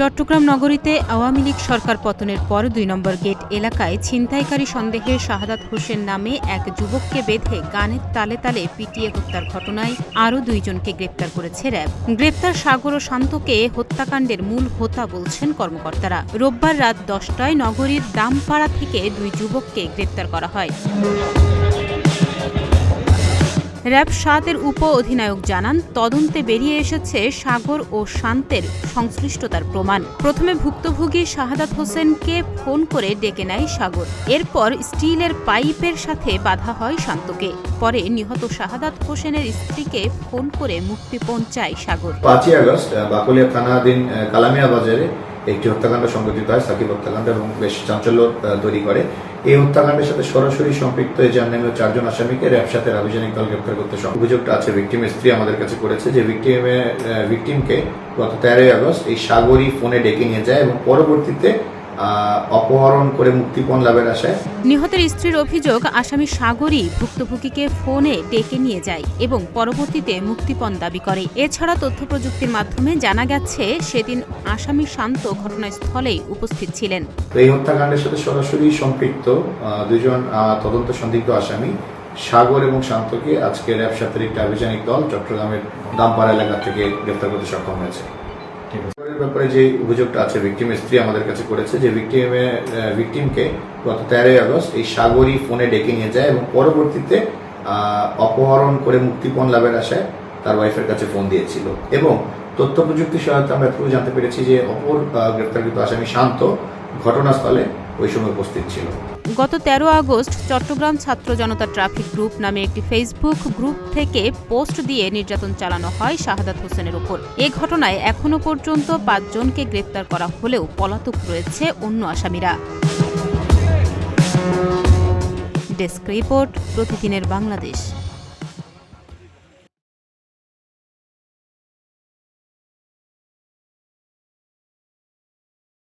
চট্টগ্রাম নগরীতে আওয়ামী লীগ সরকার পতনের পর ২ নম্বর গেট এলাকায় ছিনতাইকারী সন্দেহে শাহাদাত হোসেন নামে এক যুবককে বেঁধে গানের তালে তালে পিটিয়ে হত্যার ঘটনায় আরও ২ জনকে গ্রেপ্তার করেছে র্যাব। গ্রেপ্তার সাগর ও শান্তকে হত্যাকাণ্ডের মূল হোতা বলছেন কর্মকর্তারা। রোববার রাত ১০টায় নগরীর দামপাড়া থেকে ২ যুবককে গ্রেপ্তার করা হয়। র্যাব ৭-এর উপ অধিনায়ক জানান, তদন্তে বেরিয়ে এসেছে সাগর ও শান্তের সংশ্লিষ্টতার প্রমাণ। প্রথমে ভুক্তভোগী শাহাদাত হোসেনকে ফোন করে ডেকে নেয় সাগর। এরপর স্টিলের পাইপের সাথে বাধা হয় শান্তকে। পরে নিহত শাহাদাত হোসেনের স্ত্রীকে ফোন করে মুক্তিপণ চায় সাগর। ৫ই আগস্ট বাকলিয়া থানাধীন কালামিয়া বাজারে একটি হত্যাকাণ্ড সংঘটিত হয়, সাকিব হত্যাকাণ্ড, এবং বেশ চাঞ্চল্য তৈরি করে। এই হত্যাকাণ্ডের সাথে সরাসরি সম্পৃক্ত এজাহার নামে ৪ জন আসামিকে র্যাব ৭-এর আভিযানিক দল গ্রেপ্তার করতে সক্ষম। অভিযোগটা আছে ভিকটিমের স্ত্রী আমাদের কাছে করেছে যে ভিকটিমকে গত ১৩ই আগস্ট এই সাগরই ফোনে ডেকে নিয়ে যায় এবং পরবর্তীতে অপহরণ করে মুক্তিপণ লাভের আশায়। নিহতের স্ত্রীর অভিযোগ, আসামি সাগরই ভুক্তভোগীকে ফোনে ডেকে নিয়ে যায় এবং পরবর্তীতে মুক্তিপণ দাবি করে। এছাড়া তথ্য প্রযুক্তির মাধ্যমে জানা গেছে সেদিন আসামি শান্ত ঘটনাস্থলেই উপস্থিত ছিলেন। এই হত্যাকাণ্ডের সাথে সরাসরি সম্পৃক্ত ২ জন তদন্ত সন্দিগ্ধ আসামি সাগর এবং শান্তকে আজকে র্যাব ৭-এর একটি আভিযানিক দল চট্টগ্রামের দামপাড়া এলাকা থেকে গ্রেপ্তার করতে সক্ষম হয়েছে। ব্যাপারে যে অভিযোগটা আছে ভিকটিমের স্ত্রী আমাদের কাছে করেছে যে ভিকটিমকে গত ১৩ই আগস্ট এই সাগরই ফোনে ডেকে নিয়ে যায় এবং পরবর্তীতে অপহরণ করে মুক্তিপণ লাভের আশায় তার ওয়াইফের কাছে ফোন দিয়েছিল। এবং তথ্য প্রযুক্তির সহায়তা আমরা এতটুকু জানতে পেরেছি যে অপর গ্রেপ্তারকৃত আসামি শান্ত ঘটনাস্থলে ওই সময় উপস্থিত ছিল। গত ১৩ আগস্ট চট্টগ্রাম ছাত্র জনতা ট্রাফিক গ্রুপ নামে একটি ফেসবুক গ্রুপ থেকে পোস্ট দিয়ে নির্যাতন চালানো হয় শাহাদাত হোসেনের উপর। এ ঘটনায় এখনো পর্যন্ত ৫ জনকে গ্রেপ্তার করা হলেও পলাতক রয়েছে অন্য আসামিরা। ডেস্ক রিপোর্ট, প্রতিদিনের বাংলাদেশ।